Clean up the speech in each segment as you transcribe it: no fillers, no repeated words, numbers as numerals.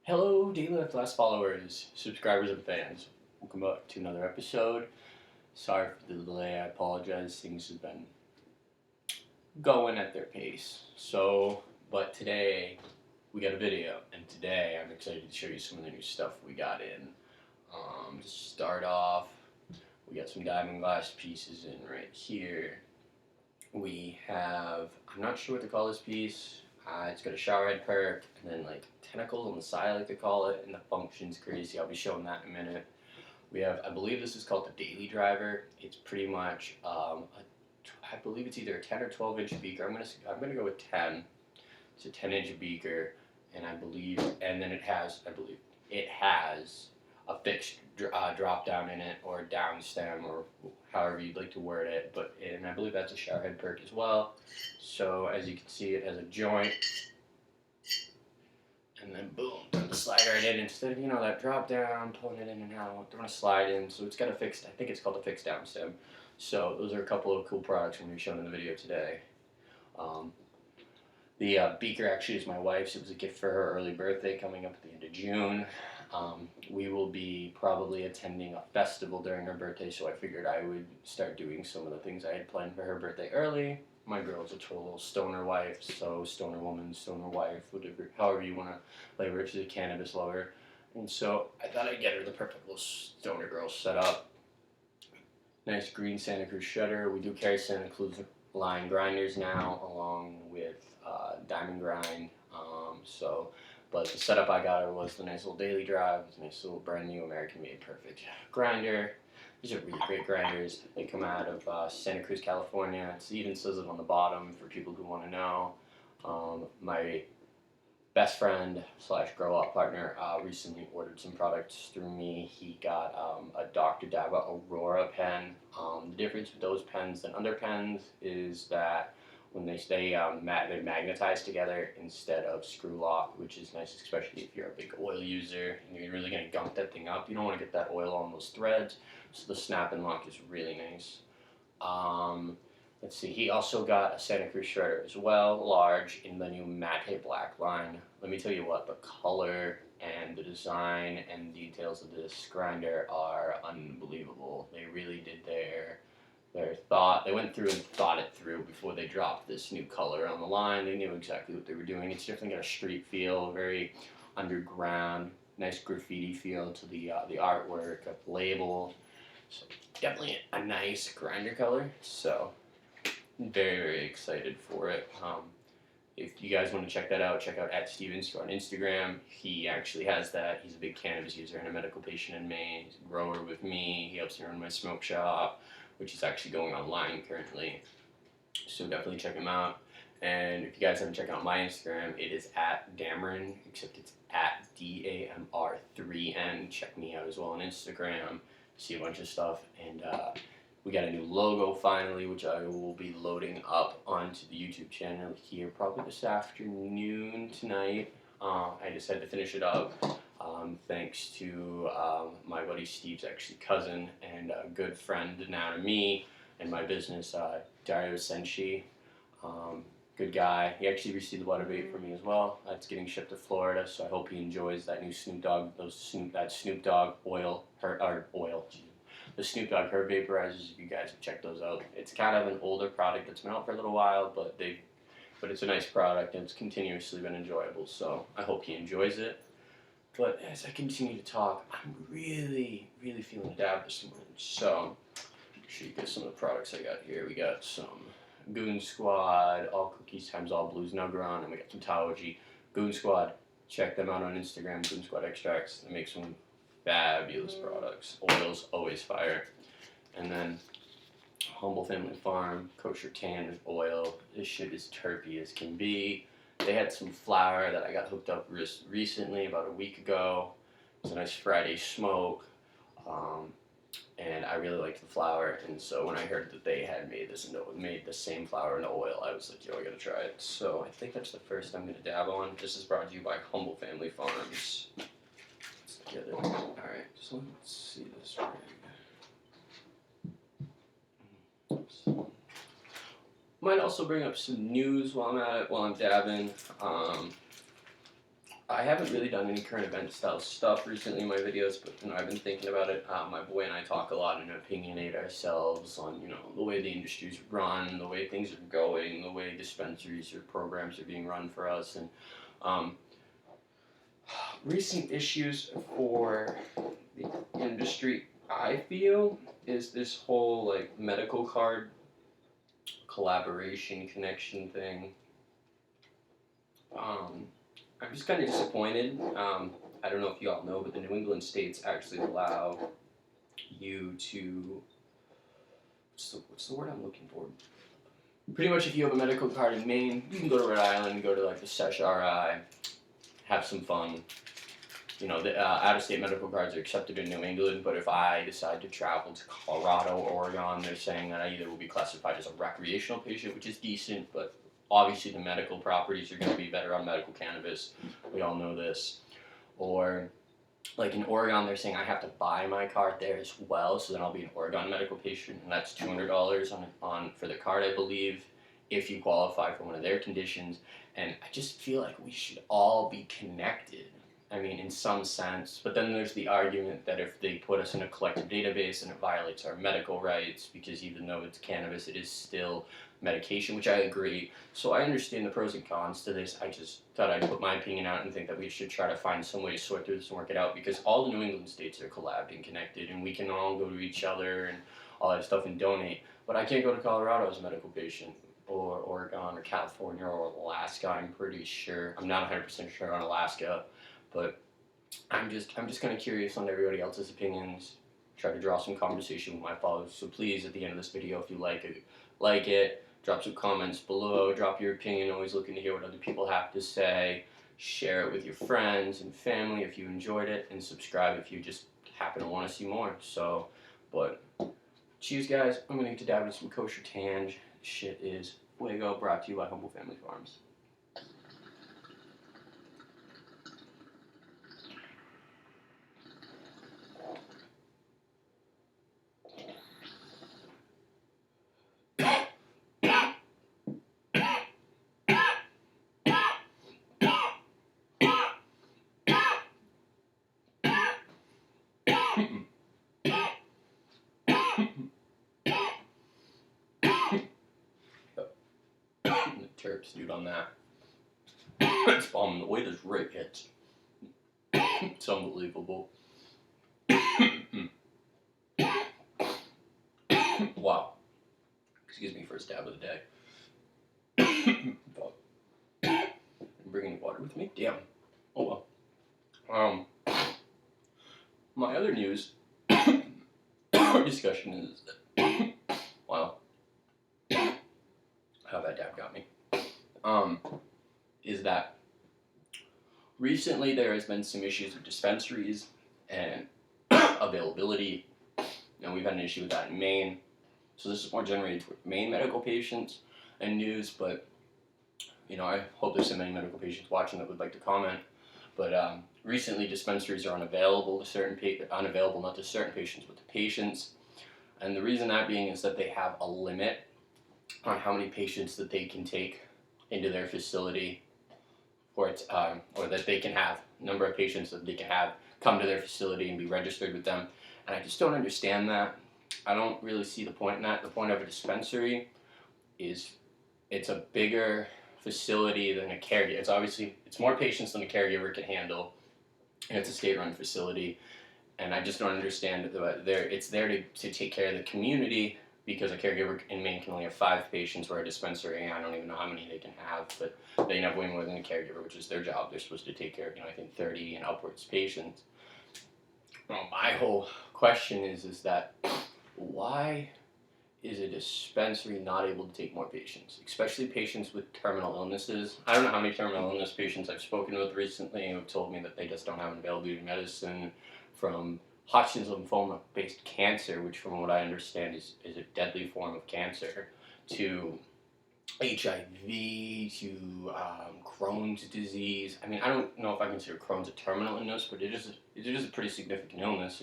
Hello, Daily Life Last followers, subscribers, and fans. Welcome back to another episode. Sorry for the delay. I apologize. Things have been going at their pace. But today we got a video, and today I'm excited to show you some of the new stuff we got in. To start off, we got some diamond glass pieces in right here. We have, I'm not sure what to call this piece. It's got a showerhead perk and then like tentacles on the side, I like to call it, and the function's crazy. I'll be showing that in a minute. We have, I believe this is called the Daily Driver. It's pretty much, I believe it's either a 10 or 12-inch beaker. I'm gonna go with 10. It's a 10-inch beaker, and then it has a fixed drop down in it, or down stem, or however you'd like to word it. And I believe that's a showerhead perk as well. So as you can see, it has a joint, and then boom, time to slide right in instead of that drop down, pulling it in and out. They're gonna slide in, so it's got a fixed. I think it's called a fixed down stem. So those are a couple of cool products we're gonna be showing in the video today. The beaker actually is my wife's. It was a gift for her early birthday coming up at the end of June. We will be probably attending a festival during her birthday, so I figured I would start doing some of the things I had planned for her birthday early. My girl's a total stoner wife, so stoner woman, stoner wife, whatever, however you want to label her. She's a cannabis lover. And so I thought I'd get her the perfect little stoner girl setup. Nice green Santa Cruz shredder. We do carry Santa Cruz line grinders now, along with diamond grind. But the setup I got her was the nice little daily drive. It's a nice little brand new American made perfect grinder. These are really great grinders. They come out of Santa Cruz, California. It even says it on the bottom for people who want to know. My best friend / grow up partner recently ordered some products through me. He got a Dr. Daba Aurora pen. The difference with those pens than other pens is that when they stay, they magnetize together instead of screw lock, which is nice, especially if you're a big oil user and you're really going to gunk that thing up. You don't want to get that oil on those threads, so the snap and lock is really nice. Let's see, he also got a Santa Cruz shredder as well, large, in the new matte black line. Let me tell you what, the color and the design and details of this grinder are unbelievable. They really did their thought. They went through and thought it through before they dropped this new color on the line. They knew exactly what they were doing. It's definitely got a street feel, very underground, nice graffiti feel to the artwork of the label. So definitely a nice grinder color. So very, very excited for it. If you guys want to check that out, check out @Stevens on Instagram. He actually has that. He's a big cannabis user and a medical patient in Maine. He's a grower with me. He helps me run my smoke shop, which is actually going online currently. So definitely check him out. And if you guys haven't checked out my Instagram, it is @Damron, except it's @DAMR3N. Check me out as well on Instagram. See a bunch of stuff. And we got a new logo finally, which I will be loading up onto the YouTube channel here probably this afternoon, tonight. I just had to finish it up. Thanks to my buddy Steve's actually cousin and a good friend now to me and my business, Dario Senshi. Good guy. He actually received the water vape for me as well. That's getting shipped to Florida, so I hope he enjoys that new Snoop Dogg, that Snoop Dogg the Snoop Dogg herb vaporizers. If you guys have checked those out, it's kind of an older product that's been out for a little while, but it's a nice product and it's continuously been enjoyable. So I hope he enjoys it. But as I continue to talk, I'm really, really feeling the dab this morning. So, make sure you get some of the products I got here. We got some Goon Squad, all cookies times all blues Nuggeron, and we got some Taoji. Goon Squad, check them out on Instagram, Goon Squad Extracts. They make some fabulous products. Oils, always fire. And then Humble Family Farm, kosher tan oil. This shit is terpy as can be. They had some flour that I got hooked up recently, about a week ago. It was a nice Friday smoke, and I really liked the flour. And so when I heard that they had made the same flour and oil, I was like, yo, I gotta try it. So I think that's the first I'm gonna dab on. This is brought to you by Humble Family Farms. Let's get it. All right, so let's see this right. Might also bring up some news while I'm at it, while I'm dabbing. I I haven't really done any current event style stuff recently in my videos, but I've been thinking about it. My boy and I talk a lot and opinionate ourselves on the way the industry's run, the way things are going, the way dispensaries or programs are being run for us, and um, recent issues for the industry. I feel is this whole like medical card collaboration connection thing. I'm just kind of disappointed. I don't know if you all know, but the New England states actually allow you to, what's the word I'm looking for? Pretty much if you have a medical card in Maine, you can go to Rhode Island, go to like the SESH RI, have some fun. The out-of-state medical cards are accepted in New England, but if I decide to travel to Colorado or Oregon, they're saying that I either will be classified as a recreational patient, which is decent, but obviously the medical properties are going to be better on medical cannabis. We all know this. Or like in Oregon, they're saying I have to buy my card there as well, so then I'll be an Oregon medical patient, and that's $200 on for the card, I believe, if you qualify for one of their conditions. And I just feel like we should all be connected. I mean, in some sense, but then there's the argument that if they put us in a collective database and it violates our medical rights, because even though it's cannabis, it is still medication, which I agree. So I understand the pros and cons to this. I just thought I'd put my opinion out and think that we should try to find some way to sort through this and work it out, because all the New England states are collabed and connected, and we can all go to each other and all that stuff and donate. But I can't go to Colorado as a medical patient, or Oregon, or California, or Alaska. I'm pretty sure. I'm not 100% sure on Alaska. But I'm just kind of curious on everybody else's opinions. Try to draw some conversation with my followers. So please, at the end of this video, if you like it, drop some comments below. Drop your opinion. Always looking to hear what other people have to say. Share it with your friends and family if you enjoyed it, and subscribe if you just happen to want to see more. So, but cheers, guys. I'm gonna get to dab with some kosher tange. Shit is fuego. Brought to you by Humble Family Farms. Terps, dude, on that. It's bombing. The way this rip hits. It's unbelievable. Wow. Excuse me for a stab of the day. I'm bringing water with me? Damn. Oh well. My other news discussion is that wow. How that dab got me. Is that recently there has been some issues with dispensaries and availability, and we've had an issue with that in Maine. So this is more generated toward Maine medical patients and news, but I hope there's so many medical patients watching that would like to comment. But recently dispensaries are unavailable to certain unavailable not to certain patients, but to patients, and the reason that being is that they have a limit on how many patients that they can take into their facility, or that they can have, number of patients that they can have come to their facility and be registered with them. And I just don't understand that. I don't really see the point in that. The point of a dispensary is it's a bigger facility than a caregiver. It's more patients than a caregiver can handle, and it's a state-run facility. And I just don't understand that it's there to take care of the community, because a caregiver in Maine can only have 5 patients, where a dispensary, I don't even know how many they can have, but they can have way more than a caregiver, which is their job. They're supposed to take care of, I think 30 and upwards patients. Well, my whole question is that why is a dispensary not able to take more patients, especially patients with terminal illnesses? I don't know how many terminal illness patients I've spoken with recently who have told me that they just don't have an availability of medicine, from Hodgkin's lymphoma-based cancer, which from what I understand is a deadly form of cancer, to HIV, to Crohn's disease. I mean, I don't know if I consider Crohn's a terminal illness, but it is a pretty significant illness.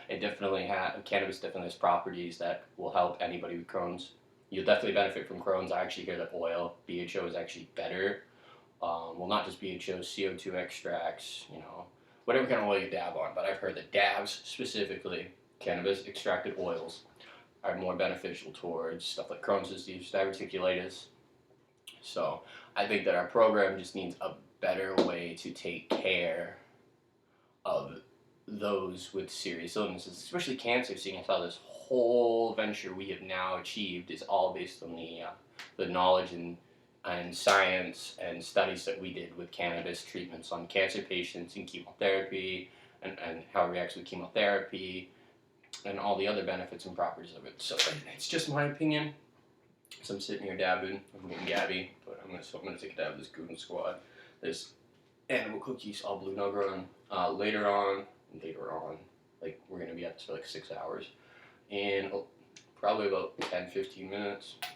Cannabis definitely has properties that will help anybody with Crohn's. You'll definitely benefit from Crohn's. I actually hear that oil, BHO, is actually better well, not just BHOs, CO2 extracts, whatever kind of oil you dab on. But I've heard that dabs specifically, cannabis extracted oils, are more beneficial towards stuff like Crohn's disease, diverticulitis. So I think that our program just needs a better way to take care of those with serious illnesses, especially cancer, seeing as how this whole venture we have now achieved is all based on the knowledge and science and studies that we did with cannabis treatments on cancer patients and chemotherapy and how it reacts with chemotherapy and all the other benefits and properties of it. So it's just my opinion. So I'm sitting here dabbing. I'm getting gabby, but I'm gonna take a dab of this Goon Squad. There's animal cookies, all blue nug run. Later on, like we're gonna be at this for like 6 hours, in probably about 10-15 minutes. I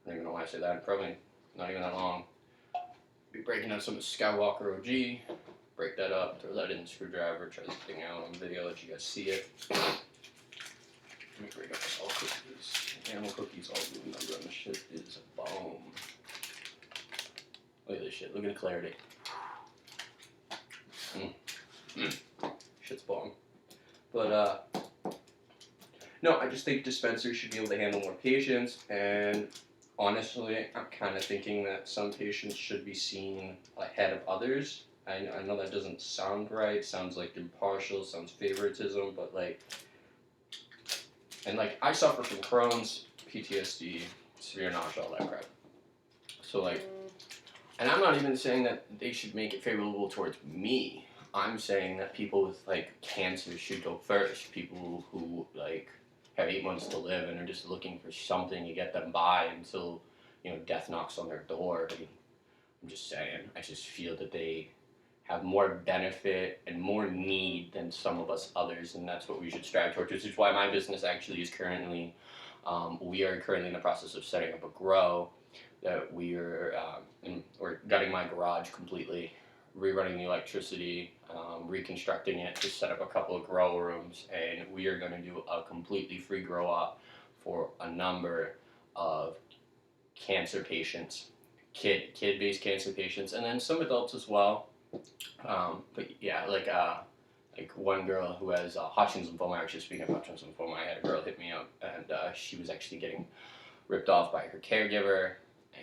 don't even know why I say that. Probably not even that long. Be breaking up some of Skywalker OG. Break that up, throw that in the screwdriver, try this thing out on video, let you guys see it. Let me break up this all cookies. Animal cookies, all blue nug run. This shit is a bomb. Look at this shit. Look at the clarity. Shit's bomb. But no, I just think dispensaries should be able to handle more patients, and honestly, I'm kind of thinking that some patients should be seen ahead of others. I know that doesn't sound right. Sounds like impartial. Sounds favoritism. But I suffer from Crohn's, PTSD, severe nausea, all that crap. So and I'm not even saying that they should make it favorable towards me. I'm saying that people with cancer should go first. People who have 8 months to live and are just looking for something to get them by until death knocks on their door. I'm just saying. I just feel that they have more benefit and more need than some of us others, and that's what we should strive towards. Which is why my business actually is currently, we are currently in the process of setting up a grow that we're gutting my garage completely, rerunning the electricity, reconstructing it to set up a couple of grow rooms, and we are going to do a completely free grow up for a number of cancer patients, kid-based cancer patients, and then some adults as well. But yeah, like one girl who has Hodgkin's lymphoma. Actually, speaking of Hodgkin's lymphoma, I had a girl hit me up, and she was actually getting ripped off by her caregiver,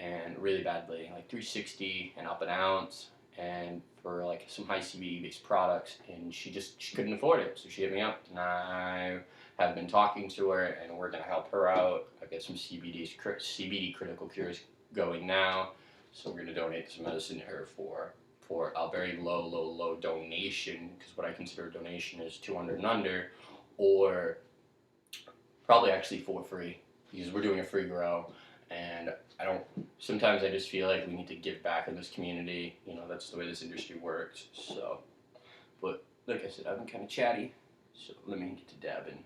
and really badly, like 360 and up an ounce, and for some high CBD based products, and she couldn't afford it, so she hit me up, and I have been talking to her, and we're gonna help her out. I've got some CBD critical cures going now, so we're gonna donate some medicine to her for a very low donation, because what I consider a donation is 200 and under, or probably actually for free, because we're doing a free grow, and sometimes I just feel like we need to give back in this community. That's the way this industry works. So, but like I said, I've been kind of chatty, so let me get to dabbing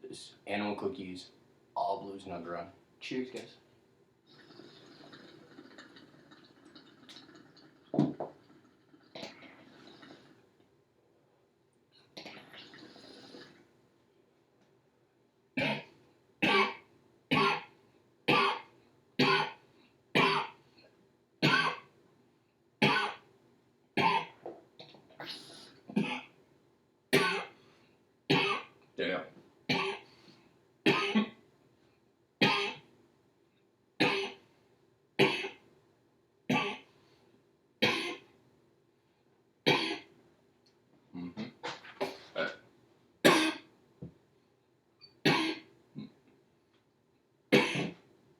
this animal cookies, all blues nug run. Cheers, guys. Yeah.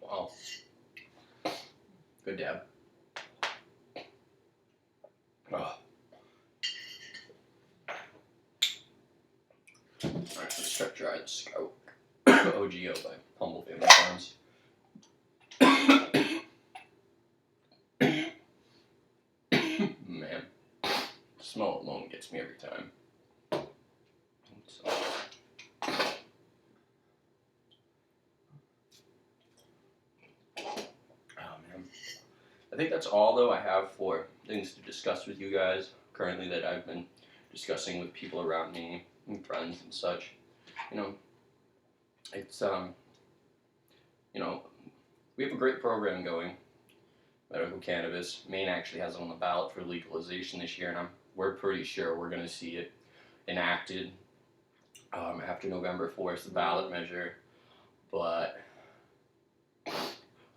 Wow. Good dab. Oh. Alright, let's start dry the scout. OGO by Humble Family Farms. Man, the smell alone gets me every time. So. Oh man. I think that's all though I have for things to discuss with you guys currently that I've been discussing with people around me and friends and such. It's we have a great program going. medical cannabis. Maine actually has it on the ballot for legalization this year, and we're pretty sure we're going to see it enacted after November 4th, the ballot measure. But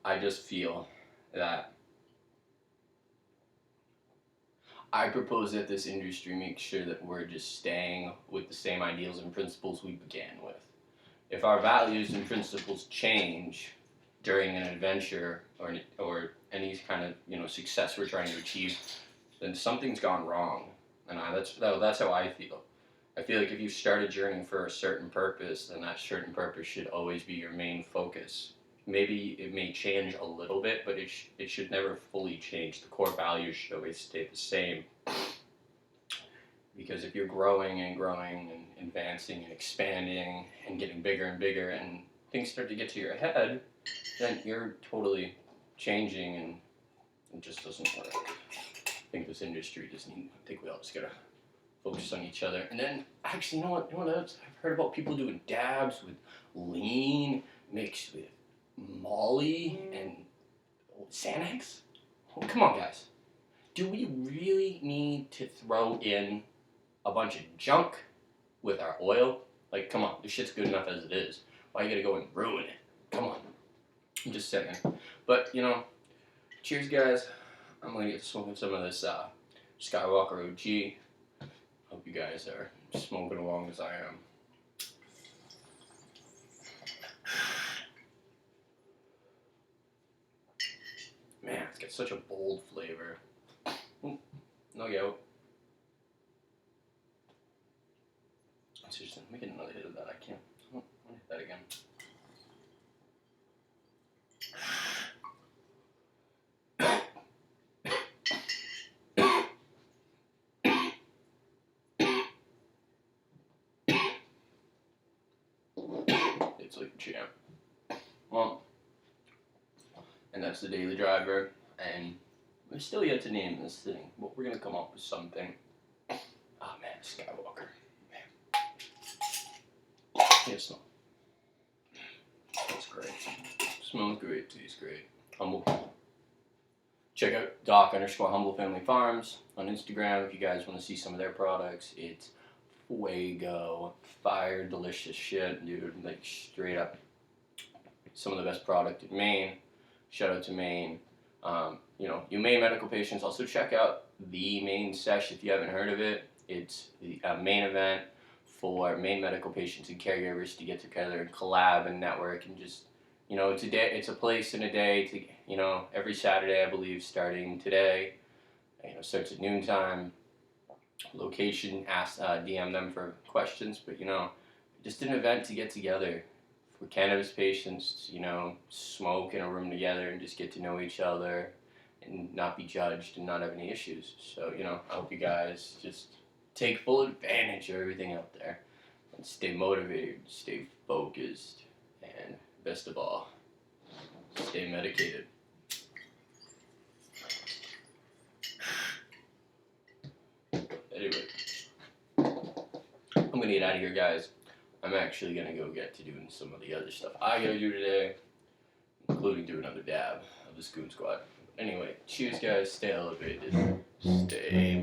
I just feel that I propose that this industry makes sure that we're just staying with the same ideals and principles we began with. If our values and principles change during an adventure or any kind of success we're trying to achieve, then something's gone wrong. And that's how I feel. I feel like if you start a journey for a certain purpose, then that certain purpose should always be your main focus. Maybe it may change a little bit, but it should never fully change. The core values should always stay the same. Because if you're growing and growing and advancing and expanding and getting bigger and bigger and things start to get to your head, then you're totally changing and it just doesn't work. I think this industry I think we all just gotta focus on each other. And then, actually, you know what else? I've heard about people doing dabs with lean mixed with Molly and Xanax. Oh, come on, guys. Do we really need to throw in a bunch of junk with our oil? Like, come on, this shit's good enough as it is. Why you gotta go and ruin it? Come on. I'm just saying. But, cheers, guys. I'm gonna get smoking some of this Skywalker OG. Hope you guys are smoking along as I am. Man, it's got such a bold flavor. Ooh, no yolk. Seriously, let me get another hit of that. I can't. I want to hit that again. It's like a champ. Well, and that's the Daily Driver, and we're still yet to name this thing, but we're gonna come up with something. Oh man, Skywalker. Man. Yeah, smell. That's great. Smells great, tastes great. Humble. Check out Doc_Humble Family Farms on Instagram if you guys want to see some of their products. It's fuego, fire, delicious shit, dude. Like, straight up, some of the best product in Maine. Shout out to Maine. You Maine medical patients, also check out the Maine Sesh if you haven't heard of it. It's a Maine event for Maine medical patients and caregivers to get together and collab and network and just, it's a place and a day to, every Saturday, I believe, starting today. Starts at noontime. Location, DM them for questions, but just an event to get together for cannabis patients, smoke in a room together and just get to know each other and not be judged and not have any issues. So, I hope you guys just take full advantage of everything out there and stay motivated, stay focused, and best of all, stay medicated. Anyway, I'm gonna get out of here, guys. I'm actually gonna go get to doing some of the other stuff I gotta do today, including do another dab of this Goon Squad. Anyway, cheers, guys. Stay elevated. Stay